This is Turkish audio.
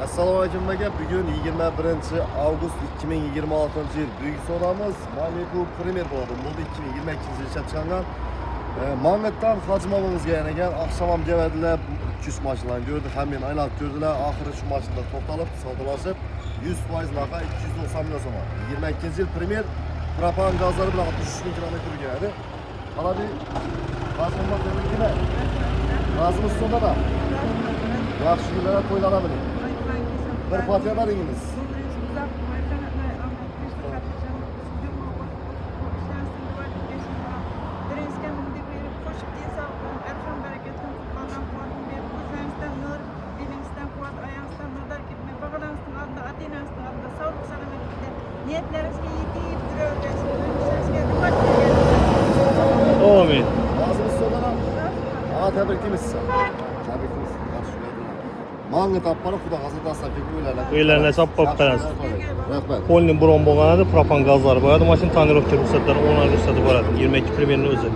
Assalomu alaykum aka. Bugun 21-avgust 2026 yil. Büyük sonamiz Malibu Premier bo'ladi. Bu 2022 yil ishlab chiqargan. Mamlatdan Hajmovimizga yanagan akşam ham keladilar. 200 mashinani ko'rdi, hamma aylanib ko'rdilar. Oxiri shu mashinada to'xtalib, savdolashib 100% narxga 290 million so'm. 22 yil Premier propan gazlari bilan 63 kilometr keladi. Halabi Hajmovga kelgan. Razımız sonunda da. Yaxshi kunlar to'ylanamiz. Bir partiya beringiz. Amin. Razımız sonunda da. Tebrikimiz size. Tebrikimiz. Manga tapparı xudo xazir dastlabki o'ylarlar. O'ylarni sapab berasiz. Rahmat. Polning bron bo'lganida propan gazlari bo'ladi. Mashina tonirovka ruxsatlari 10 oy ruxsati bo'ladi. 22 Premierning o'zi.